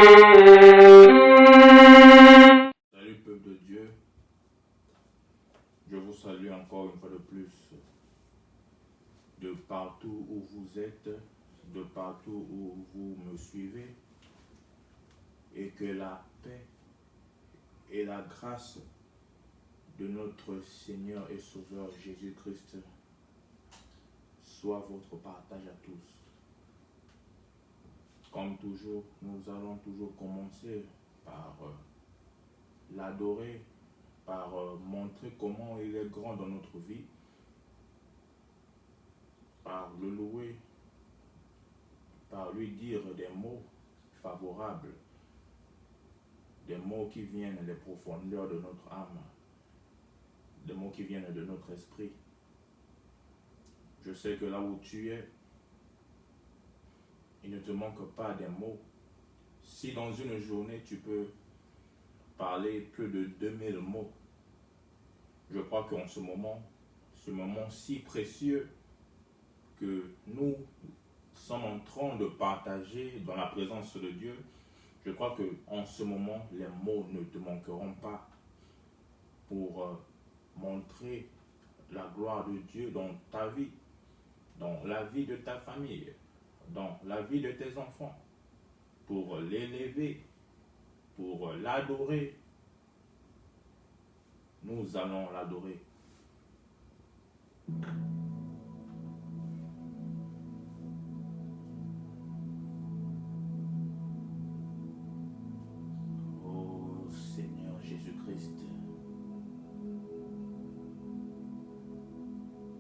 Salut peuple de Dieu, je vous salue encore une fois de plus, de partout où vous êtes, de partout où vous me suivez, et que la paix et la grâce de notre Seigneur et Sauveur Jésus-Christ soit votre partage à tous. Comme toujours, nous allons toujours commencer par l'adorer, par montrer comment il est grand dans notre vie, par le louer, par lui dire des mots favorables, des mots qui viennent des profondeurs de notre âme, des mots qui viennent de notre esprit. Je sais que là où tu es, il ne te manque pas des mots. Si dans une journée tu peux parler plus de 2000 mots, je crois qu'en ce moment si précieux que nous sommes en train de partager dans la présence de Dieu, je crois qu'en ce moment, les mots ne te manqueront pas pour montrer la gloire de Dieu dans ta vie, dans la vie de ta famille, dans la vie de tes enfants, pour l'élever, pour l'adorer. Nous allons l'adorer. Oh Seigneur Jésus-Christ,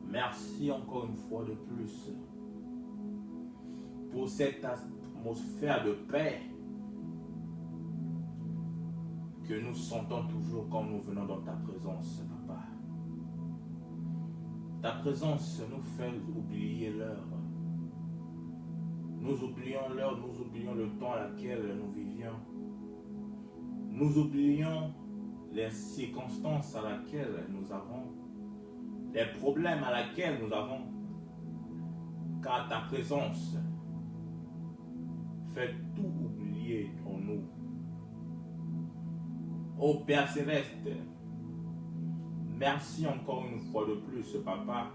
merci encore une fois de plus pour cette atmosphère de paix que nous sentons toujours quand nous venons dans ta présence, Papa. Ta présence nous fait oublier l'heure. Nous oublions l'heure, nous oublions le temps à laquelle nous vivions. Nous oublions les circonstances à laquelle nous avons, les problèmes à laquelle nous avons, car ta présence fait tout oublier en nous. Ô Père Céleste, merci encore une fois de plus, Papa,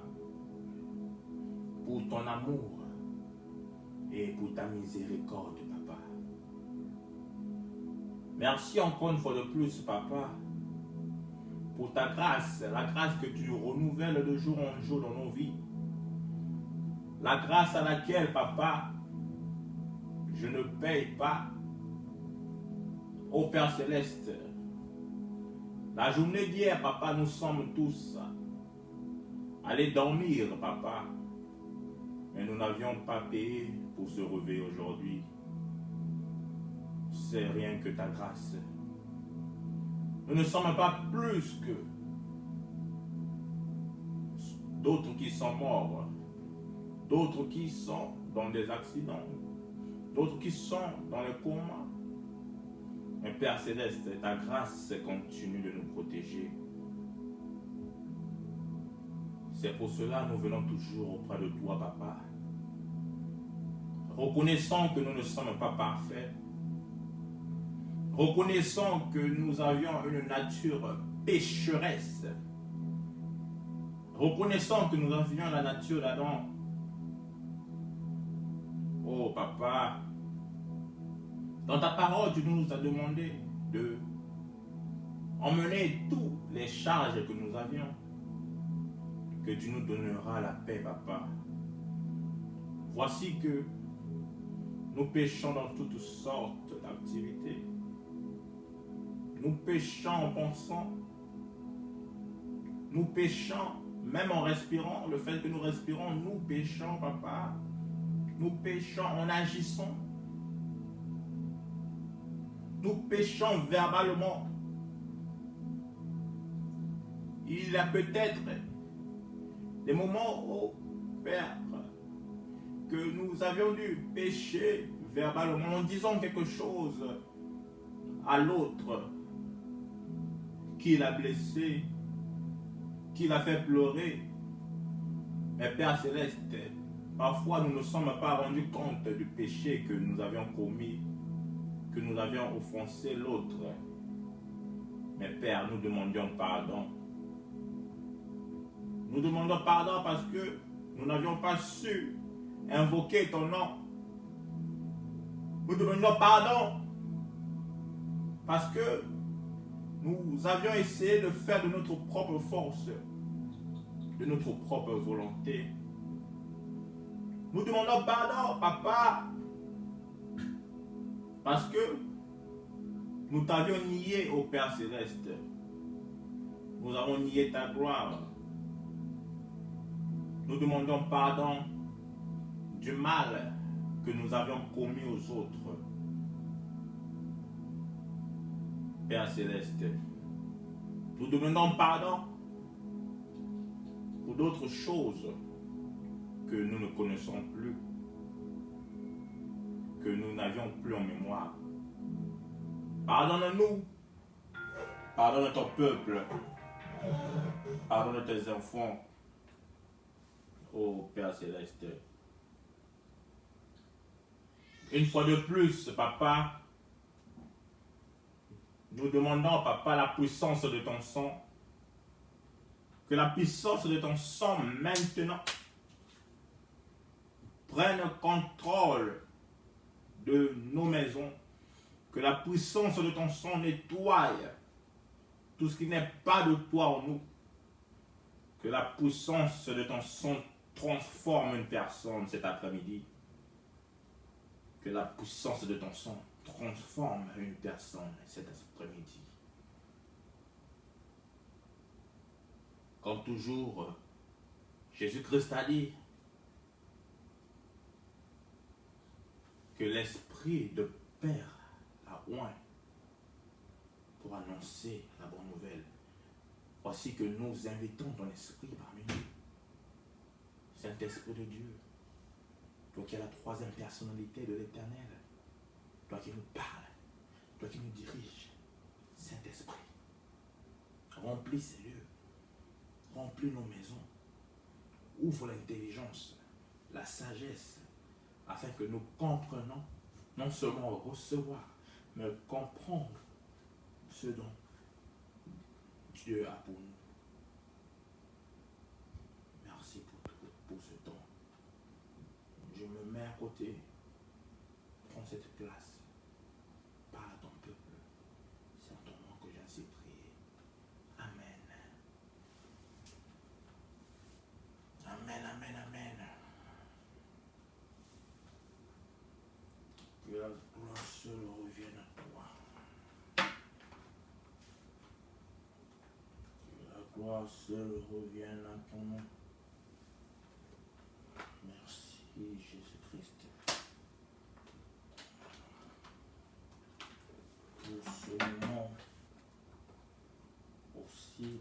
pour ton amour et pour ta miséricorde, Papa. Merci encore une fois de plus, Papa, pour ta grâce, la grâce que tu renouvelles de jour en jour dans nos vies. La grâce à laquelle, Papa, je ne paye pas. Ô Père Céleste, la journée d'hier, Papa, nous sommes tous allés dormir, Papa. Mais nous n'avions pas payé pour se réveiller aujourd'hui. C'est rien que ta grâce. Nous ne sommes pas plus que d'autres qui sont morts, d'autres qui sont dans des accidents, d'autres qui sont dans le coma. Mais Père Céleste, ta grâce continue de nous protéger. C'est pour cela que nous venons toujours auprès de toi, Papa. Reconnaissant que nous ne sommes pas parfaits. Reconnaissant que nous avions une nature pécheresse. Reconnaissant que nous avions la nature d'Adam. Oh, Papa, dans ta parole, tu nous as demandé de emmener toutes les charges que nous avions, que tu nous donneras la paix, Papa. Voici que nous péchons dans toutes sortes d'activités. Nous péchons en pensant, nous péchons même en respirant, le fait que nous respirons, nous péchons, Papa. Nous péchons en agissant. Nous péchons verbalement. Il y a peut-être des moments, oh Père, que nous avions dû pécher verbalement en disant quelque chose à l'autre qui l'a blessé, qui l'a fait pleurer. Mais Père Céleste, parfois nous ne sommes pas rendus compte du péché que nous avions commis, que nous avions offensé l'autre. Mais Père, nous demandions pardon. Nous demandons pardon parce que nous n'avions pas su invoquer ton nom. Nous demandons pardon parce que nous avions essayé de faire de notre propre force, de notre propre volonté. Nous demandons pardon, Papa, parce que nous t'avions nié au Père Céleste. Nous avons nié ta gloire. Nous demandons pardon du mal que nous avions commis aux autres. Père Céleste, nous demandons pardon pour d'autres choses que nous ne connaissons plus, que nous n'avions plus en mémoire. Pardonne-nous, pardonne ton peuple, pardonne tes enfants, ô Père Céleste. Une fois de plus, Papa, nous demandons, Papa, la puissance de ton sang, que la puissance de ton sang maintenant prenne contrôle de nos maisons, que la puissance de ton sang nettoie tout ce qui n'est pas de toi en nous, que la puissance de ton sang transforme une personne cet après-midi, que la puissance de ton sang transforme une personne cet après-midi. Comme toujours, Jésus-Christ a dit que l'esprit de Père a oint pour annoncer la bonne nouvelle. Voici que nous invitons ton esprit parmi nous. Saint-Esprit de Dieu, toi qui es la troisième personnalité de l'Éternel, toi qui nous parles, toi qui nous diriges, Saint-Esprit, remplis ces lieux, remplis nos maisons, ouvre l'intelligence, la sagesse, afin que nous comprenions, non seulement recevoir, mais comprendre ce dont Dieu a pour nous. Merci pour ce temps. Je me mets à côté, prends cette place, parle à ton peuple. C'est en ton nom que j'ai ainsi prié. Amen. Amen, amen, amen. Que la gloire seule revienne à toi. Que la gloire seule revienne à ton nom. Merci Jésus-Christ pour ce moment aussi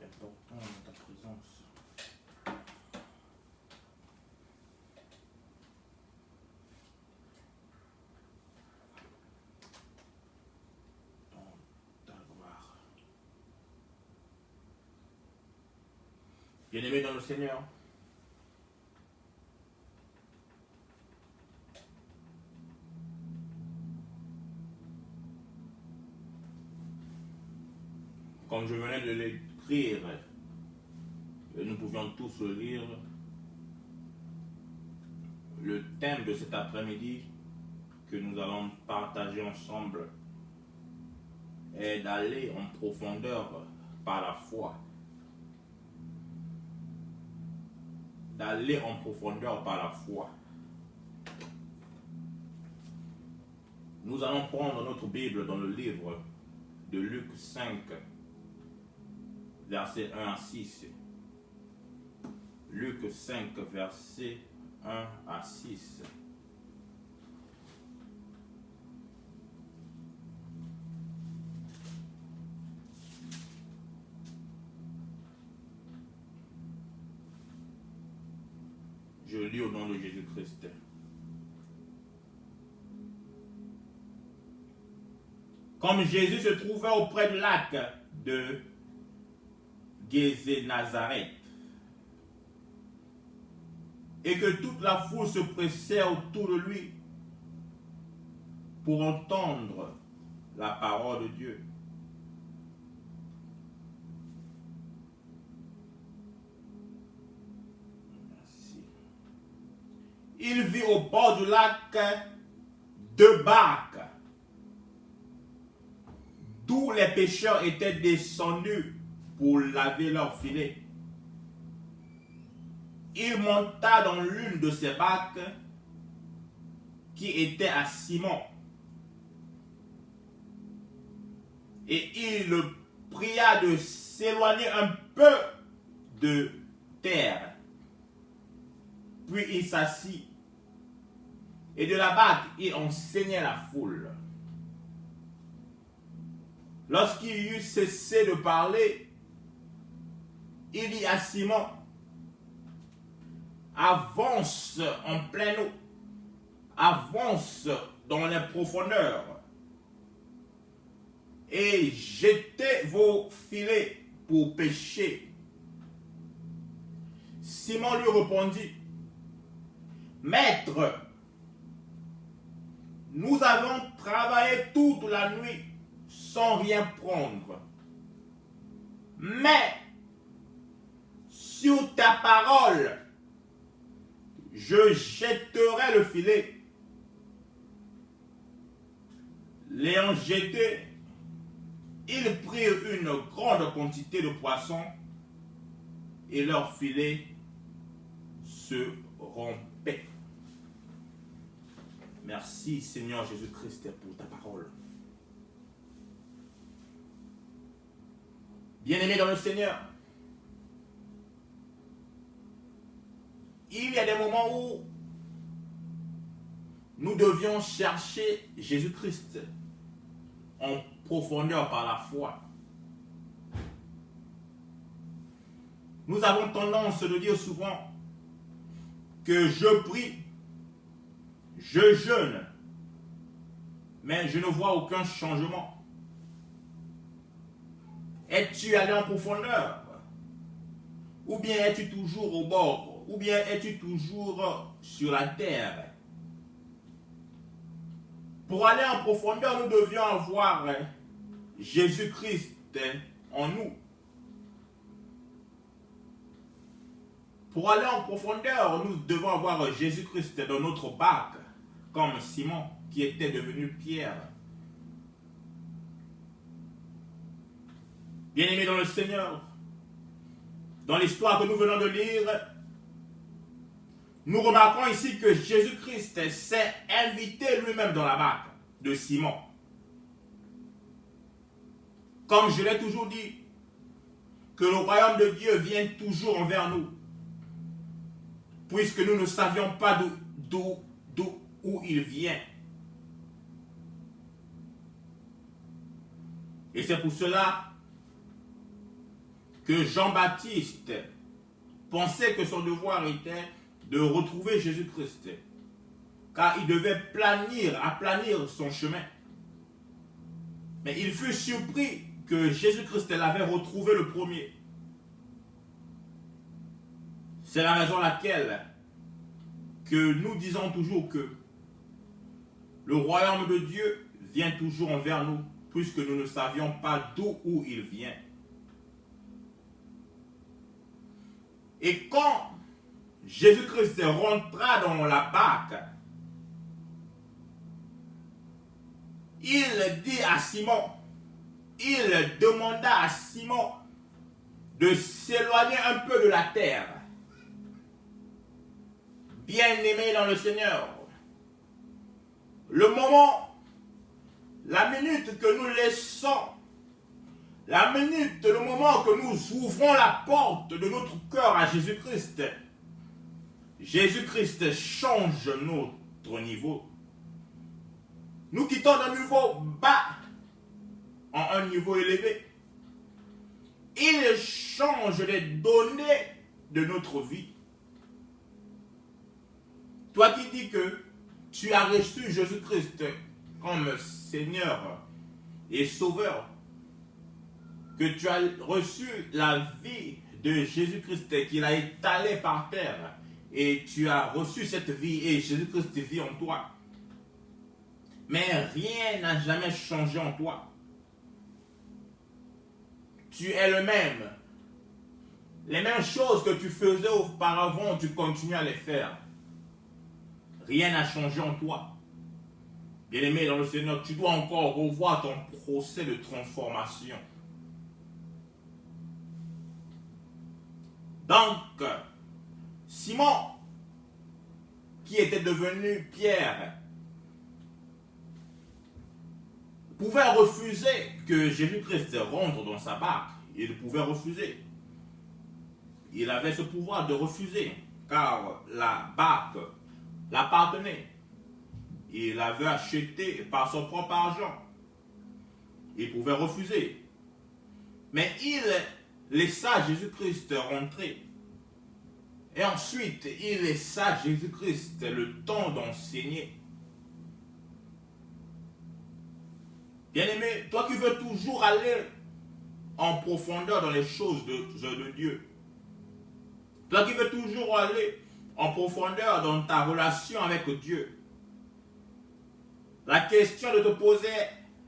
important dans ta présence. Dans ta gloire. Bien-aimés dans le Seigneur, comme je venais de l'écrire, et nous pouvions tous le lire, le thème de cet après-midi que nous allons partager ensemble est d'aller en profondeur par la foi. D'aller en profondeur par la foi. Nous allons prendre notre Bible dans le livre de Luc 5, versets 1 à 6. Luc 5, versets 1 à 6. Je lis au nom de Jésus-Christ. Comme Jésus se trouvait auprès du lac de Génézareth, et que toute la foule se pressait autour de lui, pour entendre la parole de Dieu. Merci. Il vit au bord du lac 2 barques, d'où les pêcheurs étaient descendus pour laver leurs filets. Il monta dans l'une de ces barques qui était à Simon. Et il le pria de s'éloigner un peu de terre. Puis il s'assit. Et de la barque, il enseignait la foule. Lorsqu'il eut cessé de parler, il dit à Simon, avance en pleine eau, avance dans les profondeurs et jetez vos filets pour pêcher. Simon lui répondit, Maître, nous avons travaillé toute la nuit sans rien prendre. Mais sur ta parole, je jetterai le filet. L'ayant jeté, ils prirent une grande quantité de poissons et leur filet se rompait. Merci Seigneur Jésus-Christ pour ta parole. Bien-aimés dans le Seigneur, il y a des moments où nous devions chercher Jésus-Christ en profondeur par la foi. Nous avons tendance de dire souvent que je prie, je jeûne, mais je ne vois aucun changement. Es-tu allé en profondeur? Ou bien es-tu toujours au bord? Ou bien es-tu toujours sur la terre? Pour aller en profondeur, nous devions avoir Jésus-Christ en nous. Pour aller en profondeur, nous devons avoir Jésus-Christ dans notre barque, comme Simon qui était devenu Pierre. Bien-aimés dans le Seigneur, dans l'histoire que nous venons de lire, nous remarquons ici que Jésus-Christ s'est invité lui-même dans la barque de Simon. Comme je l'ai toujours dit, que le royaume de Dieu vient toujours envers nous, puisque nous ne savions pas d'où il vient. Et c'est pour cela que Jean-Baptiste pensait que son devoir était de retrouver Jésus-Christ, car il devait aplanir son chemin. Mais il fut surpris que Jésus-Christ l'avait retrouvé le premier. C'est la raison laquelle que nous disons toujours que le royaume de Dieu vient toujours envers nous, puisque nous ne savions pas d'où il vient. Et quand Jésus-Christ rentra dans la barque, il dit à Simon, il demanda à Simon de s'éloigner un peu de la terre. Bien-aimé dans le Seigneur, le moment, la minute que nous laissons, le moment que nous ouvrons la porte de notre cœur à Jésus-Christ, Jésus-Christ change notre niveau. Nous quittons d'un niveau bas en un niveau élevé. Il change les données de notre vie. Toi qui dis que tu as reçu Jésus-Christ comme Seigneur et Sauveur, que tu as reçu la vie de Jésus-Christ qu'il a étalé par terre, et tu as reçu cette vie et Jésus-Christ vit en toi. Mais rien n'a jamais changé en toi. Tu es le même. Les mêmes choses que tu faisais auparavant, tu continues à les faire. Rien n'a changé en toi. Bien-aimé dans le Seigneur, tu dois encore revoir ton procès de transformation. Donc, Simon, qui était devenu Pierre, pouvait refuser que Jésus-Christ rentre dans sa barque. Il pouvait refuser. Il avait ce pouvoir de refuser, car la barque l'appartenait. Il l'avait acheté par son propre argent. Il pouvait refuser. Mais il laissa Jésus-Christ rentrer. Et ensuite, il laissa Jésus-Christ le temps d'enseigner. Bien-aimé, toi qui veux toujours aller en profondeur dans les choses de Dieu, toi qui veux toujours aller en profondeur dans ta relation avec Dieu, la question de te poser,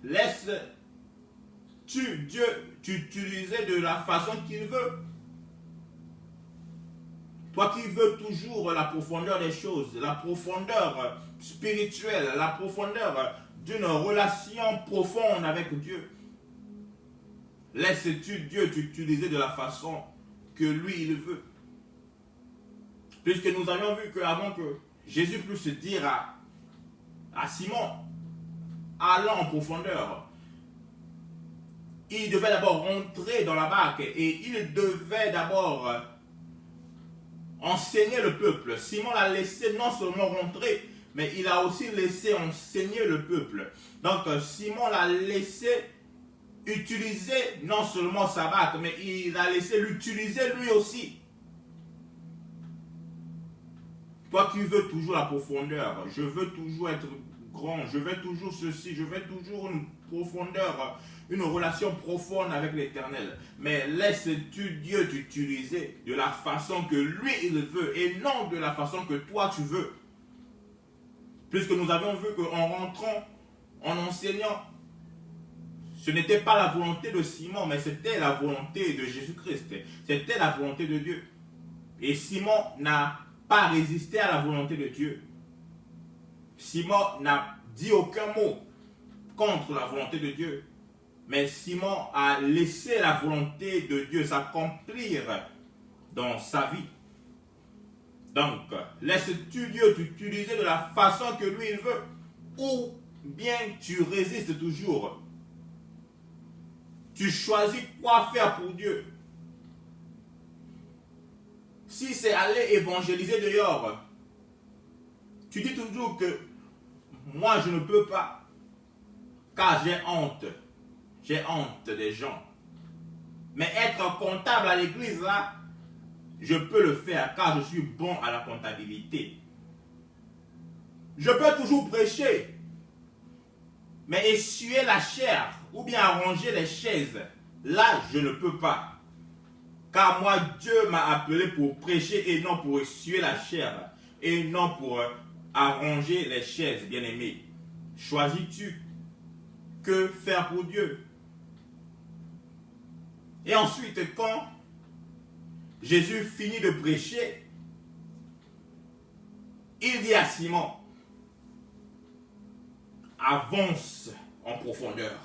laisses-tu Dieu t'utiliser de la façon qu'il veut? Toi qui veux toujours la profondeur des choses, la profondeur spirituelle, la profondeur d'une relation profonde avec Dieu, laisses-tu Dieu t'utiliser de la façon que lui il veut? Puisque nous avions vu qu'avant que Jésus puisse dire à Simon, allant en profondeur, il devait d'abord rentrer dans la barque et il devait d'abord enseigner le peuple. Simon l'a laissé non seulement rentrer, mais il a aussi laissé enseigner le peuple. Donc Simon l'a laissé utiliser non seulement sa barque, mais il a laissé l'utiliser lui aussi. Toi qui veux toujours la profondeur, je veux toujours être grand, je veux toujours ceci, je veux toujours une profondeur, une relation profonde avec l'Éternel. Mais laisses-tu Dieu t'utiliser de la façon que lui il veut et non de la façon que toi tu veux? Puisque nous avions vu qu'en rentrant, en enseignant, ce n'était pas la volonté de Simon, mais c'était la volonté de Jésus-Christ. C'était la volonté de Dieu. Et Simon n'a pas résisté à la volonté de Dieu. Simon n'a dit aucun mot contre la volonté de Dieu. Mais Simon a laissé la volonté de Dieu s'accomplir dans sa vie. Donc, laisses-tu Dieu t'utiliser de la façon que lui il veut, ou bien tu résistes toujours? Tu choisis quoi faire pour Dieu. Si c'est aller évangéliser dehors, tu dis toujours que moi je ne peux pas, car j'ai honte. J'ai honte des gens. Mais être comptable à l'église là, je peux le faire car je suis bon à la comptabilité. Je peux toujours prêcher, mais essuyer la chair ou bien arranger les chaises, là je ne peux pas. Car moi, Dieu m'a appelé pour prêcher et non pour essuyer la chair et non pour arranger les chaises, bien-aimés. Choisis-tu que faire pour Dieu? Et ensuite, quand Jésus finit de prêcher, il dit à Simon, avance en profondeur.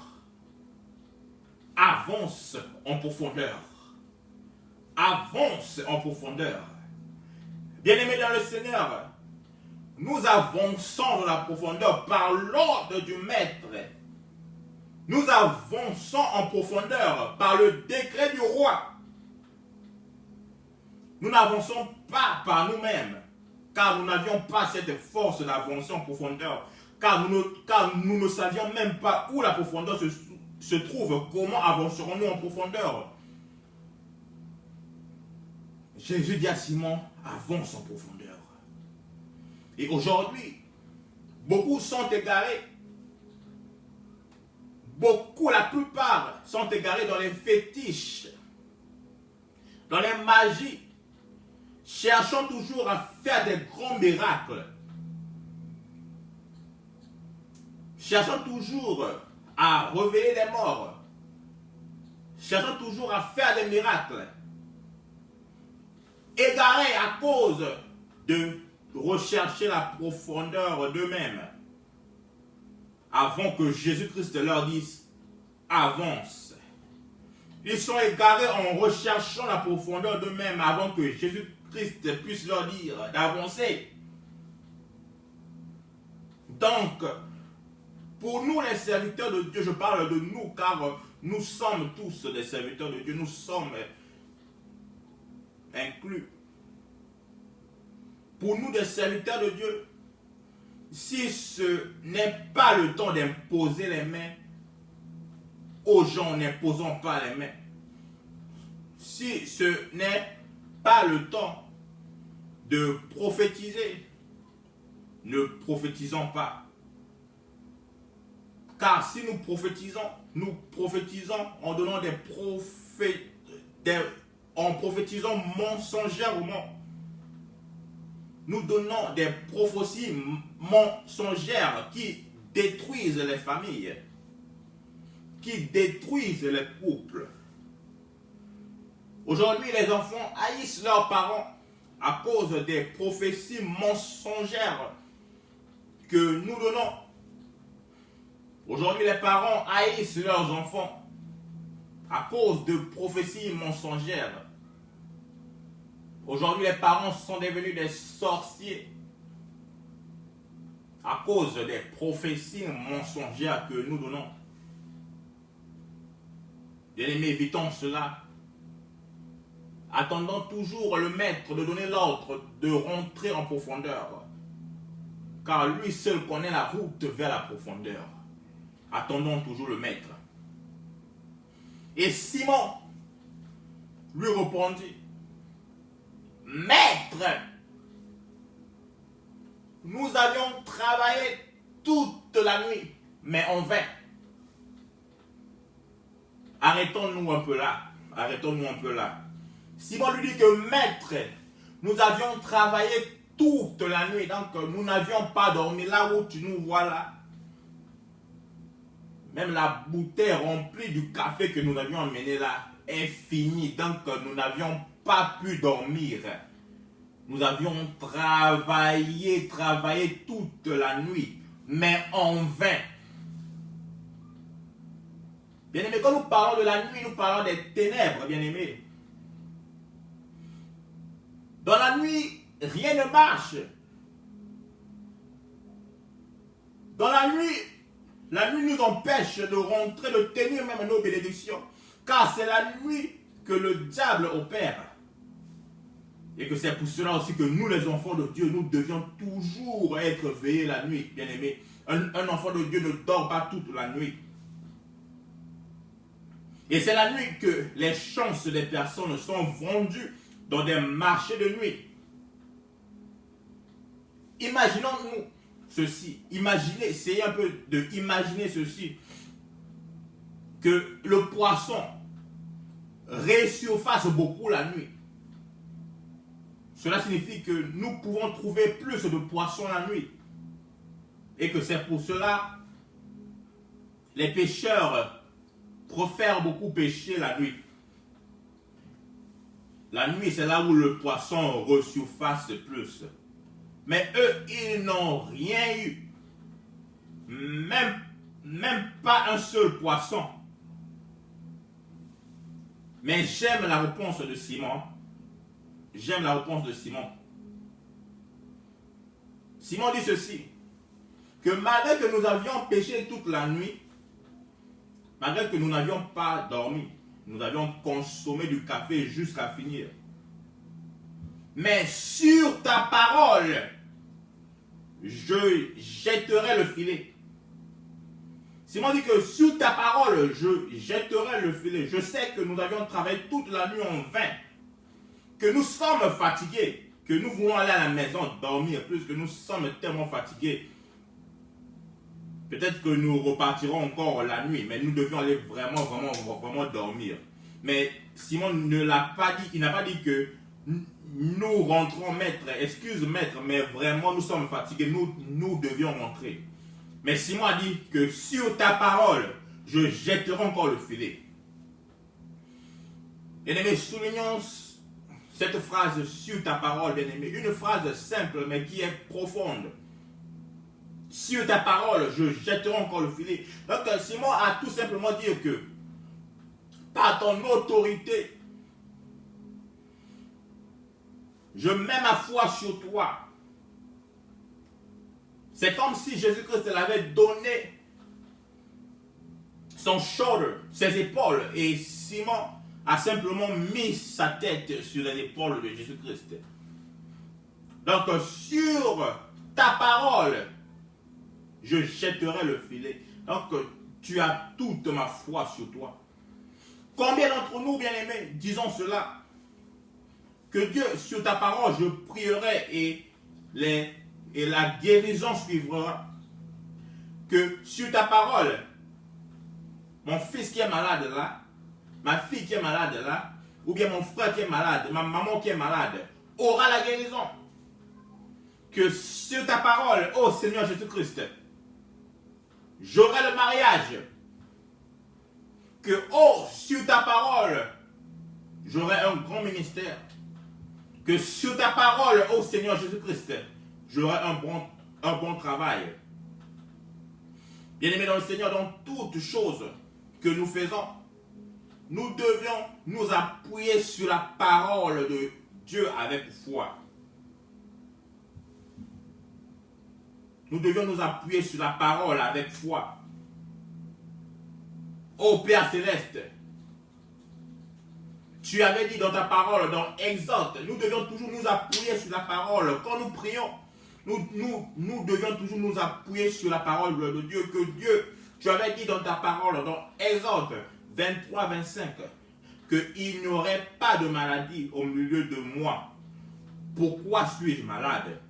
Avance en profondeur. Avance en profondeur. Bien-aimés dans le Seigneur, nous avançons dans la profondeur par l'ordre du Maître. Nous avançons en profondeur par le décret du roi. Nous n'avançons pas par nous-mêmes, car nous n'avions pas cette force d'avancer en profondeur, car nous ne savions même pas où la profondeur se trouve. Comment avancerons-nous en profondeur? Jésus dit à Simon, avance en profondeur. Et aujourd'hui, beaucoup sont égarés. La plupart sont égarés dans les fétiches, dans les magies, cherchant toujours à faire des grands miracles, cherchant toujours à réveiller les morts, cherchant toujours à faire des miracles, égarés à cause de rechercher la profondeur d'eux-mêmes, avant que Jésus-Christ leur dise « avance ». Ils sont égarés en recherchant la profondeur d'eux-mêmes avant que Jésus-Christ puisse leur dire d'avancer. Donc, pour nous les serviteurs de Dieu, je parle de nous car nous sommes tous des serviteurs de Dieu, nous sommes inclus. Pour nous des serviteurs de Dieu, si ce n'est pas le temps d'imposer les mains aux gens, n'imposons pas les mains. Si ce n'est pas le temps de prophétiser, ne prophétisons pas. Car si nous prophétisons en donnant en prophétisant mensongèrement. Nous donnons des prophéties mensongères qui détruisent les familles, qui détruisent les couples. Aujourd'hui, les enfants haïssent leurs parents à cause des prophéties mensongères que nous donnons. Aujourd'hui, les parents haïssent leurs enfants à cause de prophéties mensongères. Aujourd'hui, les parents sont devenus des sorciers à cause des prophéties mensongères que nous donnons. Bien-aimés, évitons cela. Attendons toujours le maître de donner l'ordre de rentrer en profondeur. Car lui seul connaît la route vers la profondeur. Attendons toujours le maître. Et Simon lui répondit, « Maître, nous avions travaillé toute la nuit, mais en vain. » Arrêtons-nous un peu là. Arrêtons-nous un peu là. Simon lui dit que, « Maître, nous avions travaillé toute la nuit, donc nous n'avions pas dormi. Là où tu nous vois là, même la bouteille remplie du café que nous avions emmené là est finie. Donc nous n'avions pas pu dormir. Nous avions travaillé toute la nuit, mais en vain. » Bien-aimés, quand nous parlons de la nuit, nous parlons des ténèbres, bien-aimés. Dans la nuit, rien ne marche. Dans la nuit nous empêche de rentrer, de tenir même nos bénédictions. Car c'est la nuit que le diable opère. Et que c'est pour cela aussi que nous, les enfants de Dieu, nous devions toujours être veillés la nuit, bien-aimés. Un enfant de Dieu ne dort pas toute la nuit. Et c'est la nuit que les chances des personnes sont vendues dans des marchés de nuit. Imaginons-nous ceci. Imaginez, essayez un peu d'imaginer ceci. Que le poisson résurface beaucoup la nuit. Cela signifie que nous pouvons trouver plus de poissons la nuit. Et que c'est pour cela les pêcheurs préfèrent beaucoup pêcher la nuit. La nuit, c'est là où le poisson resurface plus. Mais eux, ils n'ont rien eu. Même pas un seul poisson. Mais j'aime la réponse de Simon. J'aime la réponse de Simon. Simon dit ceci, que malgré que nous avions pêché toute la nuit, malgré que nous n'avions pas dormi, nous avions consommé du café jusqu'à finir. Mais sur ta parole, je jetterai le filet. Simon dit que sur ta parole, je jetterai le filet. Je sais que nous avions travaillé toute la nuit en vain, que nous sommes fatigués, que nous voulons aller à la maison dormir, puisque nous sommes tellement fatigués. Peut-être que nous repartirons encore la nuit, mais nous devions aller vraiment dormir. Mais Simon ne l'a pas dit, il n'a pas dit que nous rentrons, maître, excuse maître, mais vraiment nous sommes fatigués, nous devions rentrer. Mais Simon a dit que sur ta parole, je jetterai encore le filet. Bien-aimé, soulignons cette phrase sur ta parole, bien-aimé. Une phrase simple, mais qui est profonde. Sur ta parole, je jetterai encore le filet. Donc, Simon a tout simplement dit que par ton autorité, je mets ma foi sur toi. C'est comme si Jésus-Christ l'avait donné son shoulder, ses épaules, et Simon a simplement mis sa tête sur les épaules de Jésus-Christ. Donc, sur ta parole, je jetterai le filet. Donc, tu as toute ma foi sur toi. Combien d'entre nous, bien-aimés, disons cela? Que Dieu, sur ta parole, je prierai et la guérison suivra. Que sur ta parole, mon fils qui est malade là, ma fille qui est malade là, ou bien mon frère qui est malade, ma maman qui est malade, aura la guérison. Que sur ta parole, ô Seigneur Jésus-Christ, j'aurai le mariage. Que, oh, sur ta parole, j'aurai un grand ministère. Que sur ta parole, ô Seigneur Jésus-Christ, j'aurai un bon travail. Bien-aimés dans le Seigneur, dans toutes choses que nous faisons, nous devions nous appuyer sur la parole de Dieu avec foi. Nous devions nous appuyer sur la parole avec foi. Ô Père Céleste, tu avais dit dans ta parole, dans Exode, nous devions toujours nous appuyer sur la parole. Quand nous prions, nous devions toujours nous appuyer sur la parole de Dieu. Que Dieu, tu avais dit dans ta parole, dans Exode 23-25, qu'il n'y aurait pas de maladie au milieu de moi. Pourquoi suis-je malade?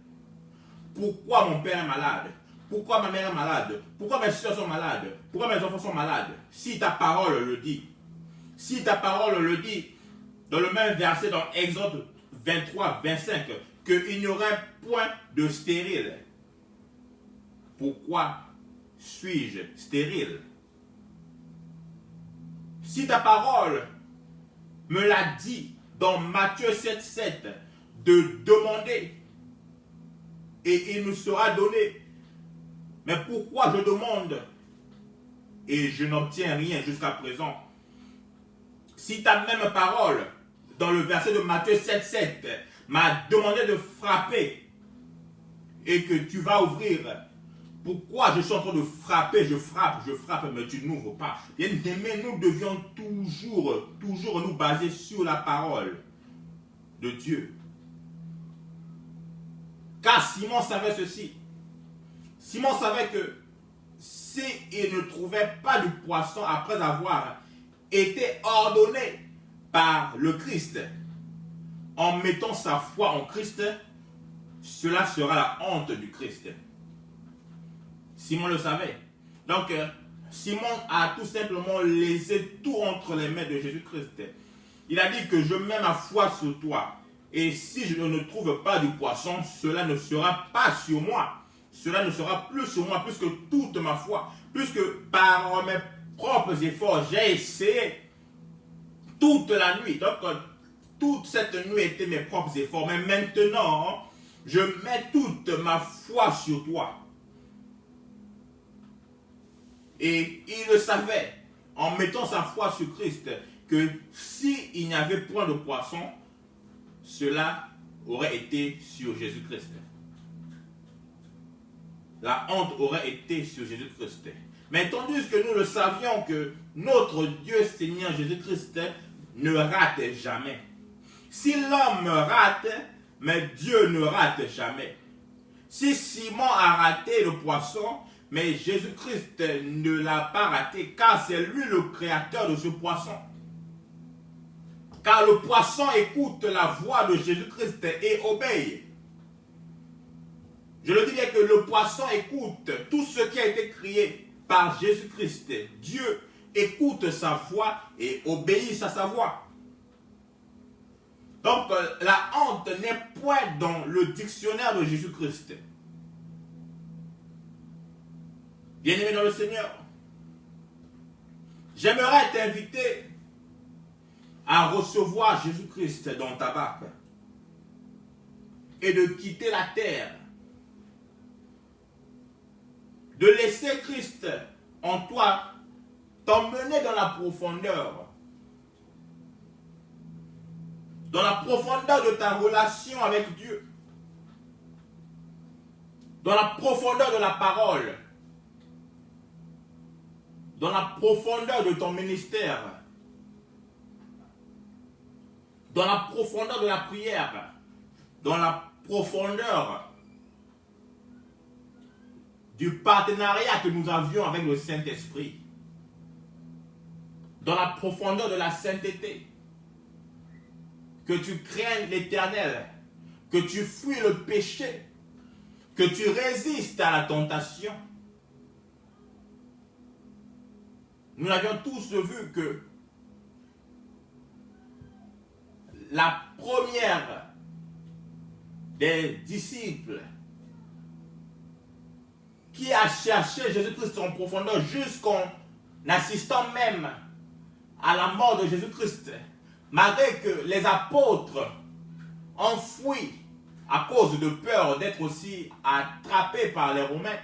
Pourquoi mon père est malade? Pourquoi ma mère est malade? Pourquoi mes soeurs sont malades? Pourquoi mes enfants sont malades? Si ta parole le dit. Si ta parole le dit, dans le même verset dans Exode 23-25, qu'il n'y aurait point de stérile. Pourquoi suis-je stérile? Si ta parole me l'a dit dans Matthieu 7-7 de demander et il nous sera donné. Mais pourquoi je demande et je n'obtiens rien jusqu'à présent? Si ta même parole, dans le verset de Matthieu 7-7, m'a demandé de frapper et que tu vas ouvrir, pourquoi je suis en train de frapper, je frappe, mais tu n'ouvres pas? Bien aimé, nous devions toujours nous baser sur la parole de Dieu. Car Simon savait ceci. Simon savait que s'il ne trouvait pas du poisson après avoir été ordonné par le Christ, en mettant sa foi en Christ, cela sera la honte du Christ. Simon le savait. Donc, Simon a tout simplement laissé tout entre les mains de Jésus-Christ. Il a dit que je mets ma foi sur toi. Et si je ne trouve pas du poisson, cela ne sera pas sur moi. Cela ne sera plus sur moi, plus que toute ma foi. Puisque par mes propres efforts, j'ai essayé toute la nuit. Donc, toute cette nuit était mes propres efforts. Mais maintenant, je mets toute ma foi sur toi. Et il le savait, en mettant sa foi sur Christ, que s'il n'y avait point de poisson, cela aurait été sur Jésus-Christ. La honte aurait été sur Jésus-Christ. Mais tandis que nous le savions que notre Dieu Seigneur Jésus-Christ ne rate jamais. Si l'homme rate, mais Dieu ne rate jamais. Si Simon a raté le poisson, mais Jésus-Christ ne l'a pas raté, car c'est lui le créateur de ce poisson. Car le poisson écoute la voix de Jésus-Christ et obéit. Je le dis bien que le poisson écoute tout ce qui a été créé par Jésus-Christ. Dieu écoute sa voix et obéit à sa voix. Donc la honte n'est point dans le dictionnaire de Jésus-Christ. Bien-aimé dans le Seigneur, j'aimerais t'inviter à recevoir Jésus-Christ dans ta barque et de quitter la terre, de laisser Christ en toi t'emmener dans la profondeur de ta relation avec Dieu, dans la profondeur de la parole, dans la profondeur de ton ministère, dans la profondeur de la prière, dans la profondeur du partenariat que nous avions avec le Saint-Esprit, dans la profondeur de la sainteté, que tu craignes l'Éternel, que tu fuis le péché, que tu résistes à la tentation. Nous avions tous vu que la première des disciples qui a cherché Jésus-Christ en profondeur jusqu'en assistant même à la mort de Jésus-Christ, malgré que les apôtres ont fui à cause de peur d'être aussi attrapés par les Romains,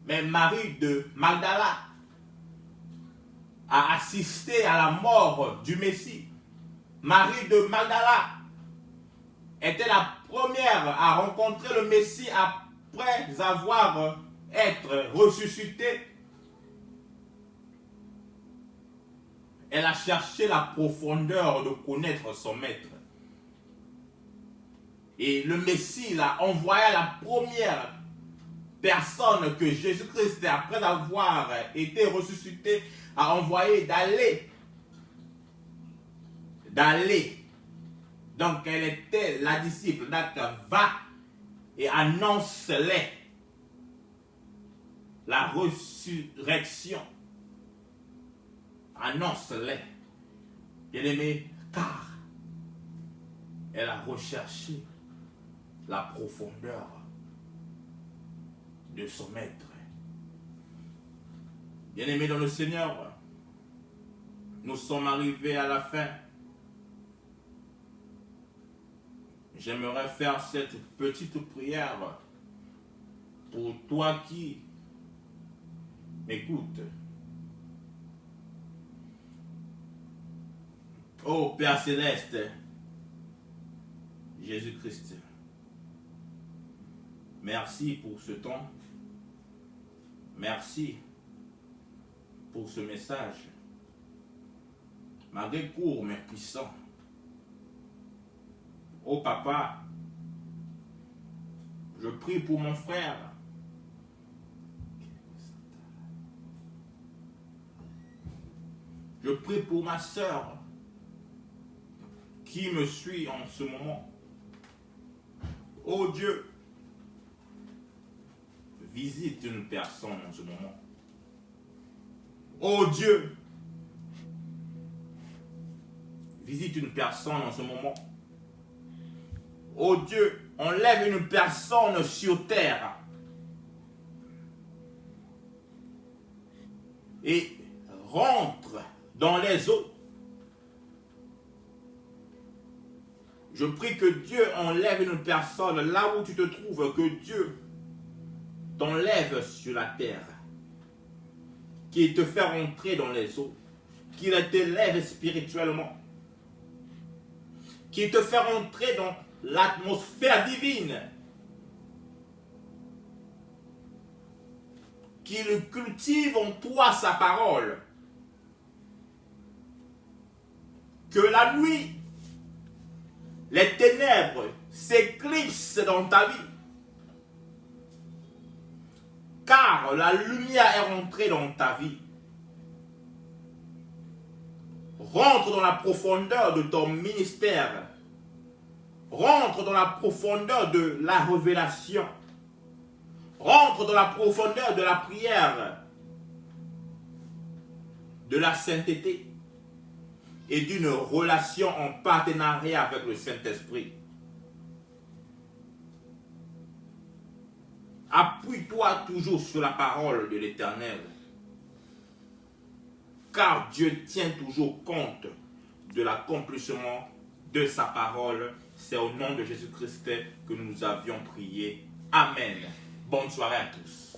mais Marie de Magdala a assisté à la mort du Messie. Marie de Magdala était la première à rencontrer le Messie après avoir été ressuscité. Elle a cherché la profondeur de connaître son maître. Et le Messie l'a envoyé à la première personne que Jésus-Christ, après avoir été ressuscité, a envoyé d'aller. Donc elle était la disciple. Donc va et annonce-les la résurrection. Annonce-les. Bien-aimé, car elle a recherché la profondeur de son maître. Bien-aimé dans le Seigneur, nous sommes arrivés à la fin. J'aimerais faire cette petite prière pour toi qui m'écoutes. Ô Père Céleste, Jésus-Christ, merci pour ce temps. Merci pour ce message. Malgré court mais puissant. Ô Papa, je prie pour mon frère. Je prie pour ma sœur qui me suit en ce moment. Ô Dieu, visite une personne en ce moment. Ô Dieu, visite une personne en ce moment. Ô Dieu, enlève une personne sur terre et rentre dans les eaux. Je prie que Dieu enlève une personne là où tu te trouves, que Dieu t'enlève sur la terre, qu'il te fait rentrer dans les eaux, qu'il t'élève spirituellement, qu'il te fait rentrer dans l'atmosphère divine, qu'il cultive en toi sa parole, que la nuit, les ténèbres s'éclipsent dans ta vie, car la lumière est rentrée dans ta vie. Rentre dans la profondeur de ton ministère. Rentre dans la profondeur de la révélation. Rentre dans la profondeur de la prière, de la sainteté et d'une relation en partenariat avec le Saint-Esprit. Appuie-toi toujours sur la parole de l'Éternel. Car Dieu tient toujours compte de l'accomplissement de sa parole. C'est au nom de Jésus-Christ que nous avions prié. Amen. Bonne soirée à tous.